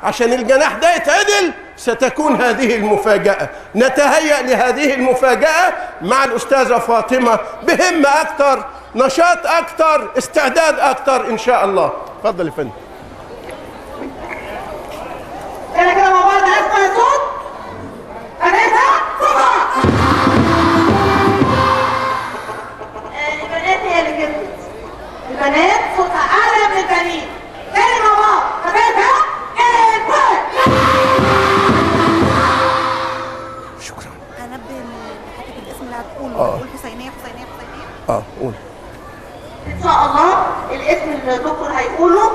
عشان الجناح ده يتعدل ستكون هذه المفاجأة. نتهيأ لهذه المفاجأة مع الأستاذة فاطمة بهمة أكتر، نشاط أكتر، استعداد أكتر إن شاء الله. اتفضل يا فندم. انا كده مع بعض اسمع الصوت. بناتها صوتها. البنات هي اللي كسبت. البنات صوتها اعلى من البنين. تاني مع بعض. بناتها شكرا. هنبه لحضرتك الاسم اللي هتقوله. قول حسينية حسينية حسينية. قول. ان شاء الله الاسم اللي الدكتور هيقوله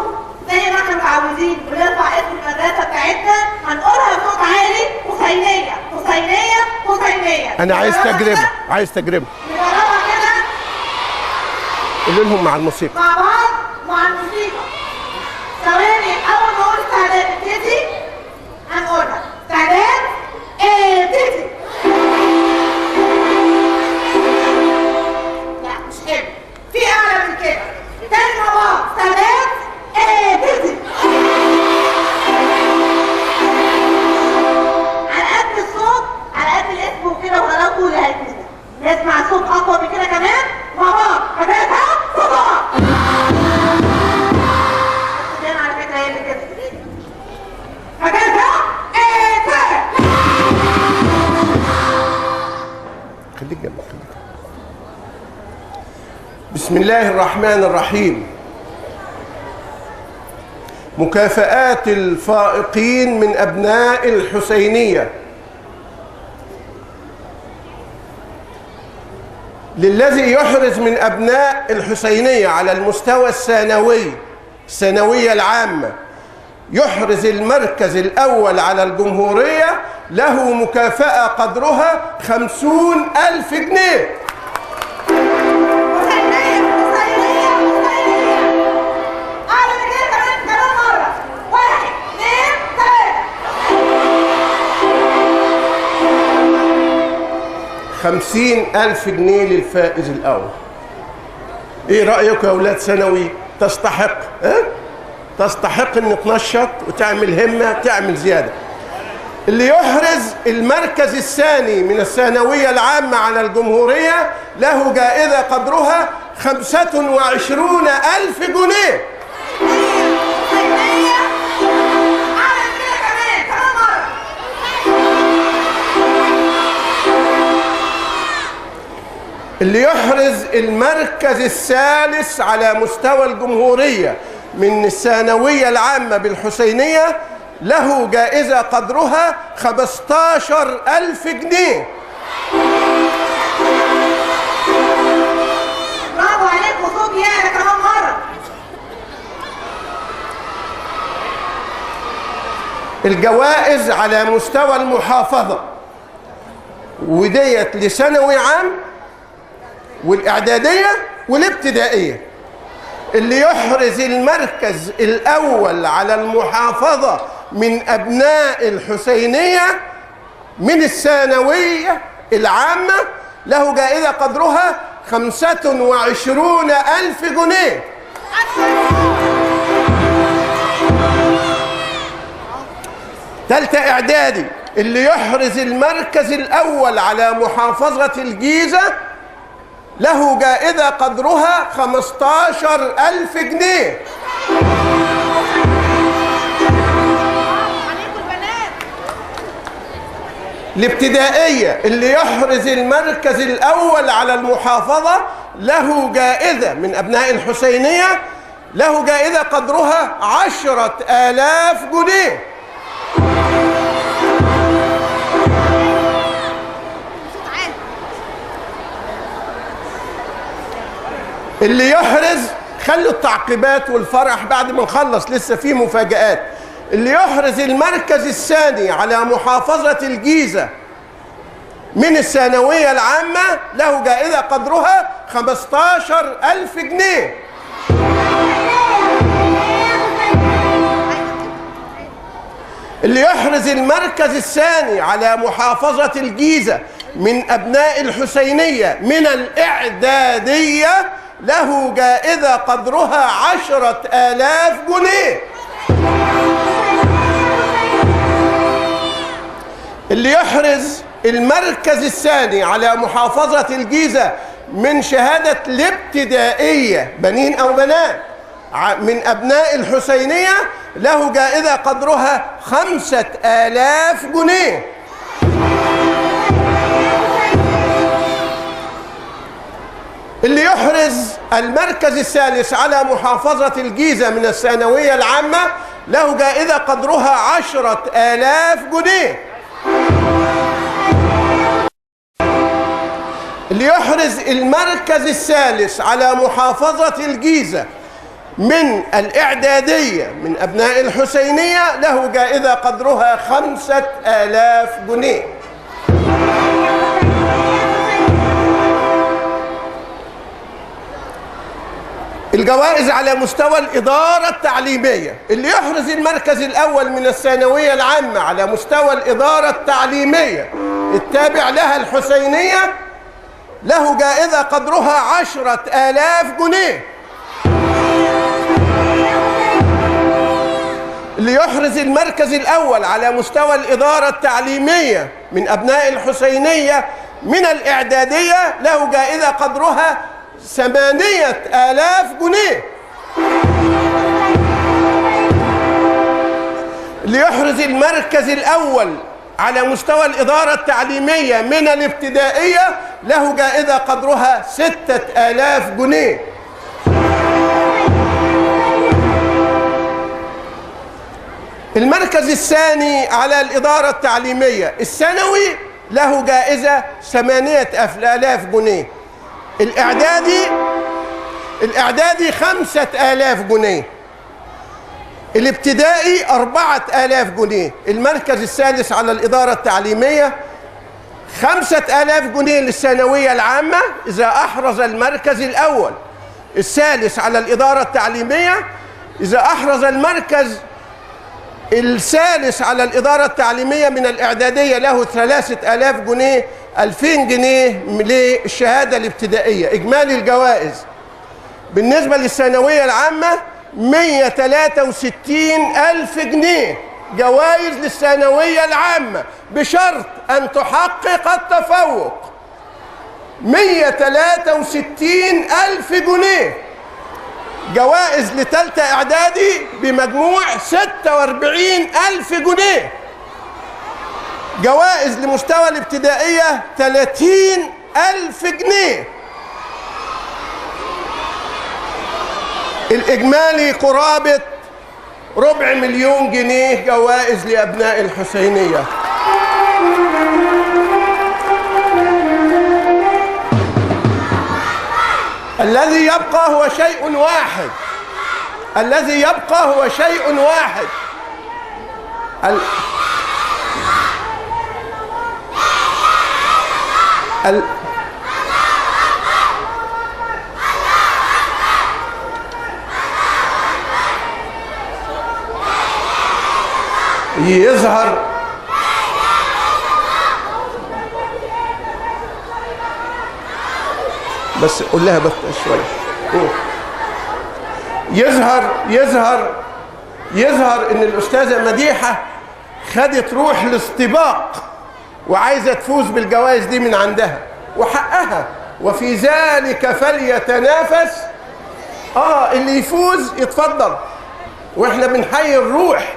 زي ما احنا متعودين بنرفع اسم المدرسه بتاعتنا هنقولها بصوت عالي. حسينيه حسينيه حسينيه. انا عايز تجربه، عايز تجربه. نجربها كده. قولوا لهم مع الموسيقى. مع بعض مع الموسيقى. ثواني اول ما اقول استعداد ابتدي هنقولها. استعداد ابتدي. لا مش حلو، في اعلى من كده. تاني مع بعض. استعداد ابتدي. على قد الصوت على قد الاسم وكده وغلاوته اللي هيكون. نسمع صوت اقوى من كده كمان مع بعض. بدايتها صوتها. السودان على فكره هي اللي كسبت. بدايتها خليك جنبك. بسم الله الرحمن الرحيم. مكافآت الفائقين من أبناء الحسينية. للذي يحرز من أبناء الحسينية على المستوى الثانوية العامة يحرز المركز الأول على الجمهورية له مكافأة قدرها 50,000 جنيه. واحد 2 3. 50,000 جنيه للفائز الأول. إيه رأيك يا أولاد ثانوي؟ تستحق تستحق إن تنشط وتعمل همة، تعمل زيادة. اللي يحرز المركز الثاني من الثانوية العامة على الجمهورية له جائزة قدرها 25,000 جنيه. اللي يحرز المركز الثالث على مستوى الجمهورية من الثانوية العامة بالحسينية له جائزة قدرها 15,000 جنيه. برافو عليك وصوت يانا كمان مرة. الجوائز على مستوى المحافظة وديت لثانوي عام والإعدادية والابتدائية. اللي يحرز المركز الأول على المحافظة من أبناء الحسينية من الثانوية العامة له جائزة قدرها 25,000 جنيه. ثالثة إعدادي اللي يحرز المركز الأول على محافظة الجيزة له جائزة قدرها 15,000 جنيه. الابتدائية اللي يحرز المركز الأول على المحافظة له جائزة من أبناء الحسينية له جائزة قدرها 10,000 جنيه. اللي يحرز، خلوا التعقيبات والفرح بعد ما نخلص لسه في مفاجآت. اللي يحرز المركز الثاني على محافظة الجيزة من الثانوية العامة له جائزة قدرها 15,000 جنيه. اللي يحرز المركز الثاني على محافظة الجيزة من أبناء الحسينية من الإعدادية له جائزة قدرها 10,000 جنيه. اللي يحرز المركز الثاني على محافظة الجيزة من شهادة الابتدائية بنين أو بنات من أبناء الحسينية له جائزة قدرها 5000 جنيه. اللي يحرز المركز الثالث على محافظة الجيزة من الثانوية العامة له جائزة قدرها 10000 جنيه. اللي يحرز المركز الثالث على محافظة الجيزة من الإعدادية من أبناء الحسينية له جائزة قدرها 5000 جنيه. الجوائز على مستوى الإدارة التعليمية. اللي يحرز المركز الأول من الثانوية العامة على مستوى الإدارة التعليمية التابع لها الحسينية له جائزة قدرها 10000 جنيه. اللي يحرز المركز الأول على مستوى الإدارة التعليمية من أبناء الحسينية من الإعدادية له جائزة قدرها 8000 جنيه. اللي يحرز المركز الأول على مستوى الإدارة التعليمية من الابتدائية له جائزة قدرها 6000 جنيه. المركز الثاني على الإدارة التعليمية الثانوي له جائزة 8000 جنيه. الإعدادي 5000 جنيه. الابتدائي 4000 جنيه. المركز الثالث على الإدارة التعليمية 5000 جنيه للثانوية العامة إذا أحرز المركز الأول. الثالث على الإدارة التعليمية إذا أحرز المركز الثالث على الإدارة التعليمية من الإعدادية له 3000 جنيه. 2000 جنيه للشهادة الابتدائية. إجمالي الجوائز بالنسبة للثانوية العامة 163000 جنيه جوائز للثانوية العامة بشرط أن تحقق التفوق. 163000 جنيه جوائز لثالثة إعدادي بمجموع 46000 جنيه. جوائز لمستوى الابتدائية 30000 جنيه. الإجمالي قرابة 250,000 جنيه جوائز لأبناء الحسينية. الذي يبقى هو شيء واحد. الذي يبقى هو شيء واحد. يظهر بس قول لها بس شويه. يظهر ان الاستاذه مديحه خدت روح الاستباق وعايزه تفوز بالجوائز دي من عندها وحقها، وفي ذلك فليتنافس. اللي يفوز يتفضل، واحنا بنحيي الروح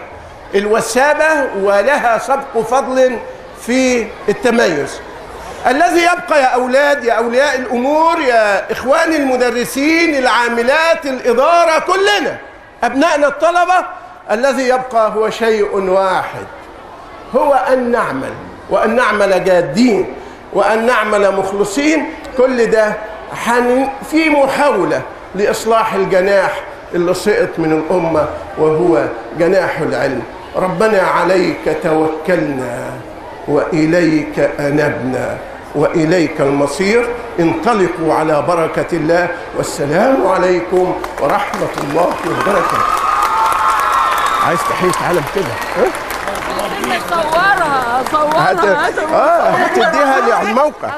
الوسابه ولها سبق فضل في التميز. الذي يبقى يا أولاد، يا أولياء الأمور، يا إخواني المدرسين، العاملات، الإدارة، كلنا أبنائنا الطلبة، الذي يبقى هو شيء واحد، هو أن نعمل، وأن نعمل جادين، وأن نعمل مخلصين. كل ده في محاولة لإصلاح الجناح اللي سقط من الأمة وهو جناح العلم. ربنا عليك توكلنا وإليك أنبنا وإليك المصير. انطلقوا على بركة الله، والسلام عليكم ورحمة الله وبركاته. عايز تحية علم كده؟ صورها هتديها على الموقع.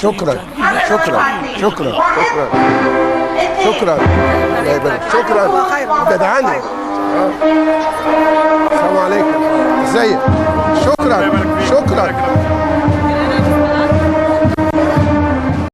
شكرا شكرا شكرا واحد، شكرا اتنين. شكرا الله يبارك شكرا جدعانة السلام عليكم ازيك شكرا شكرا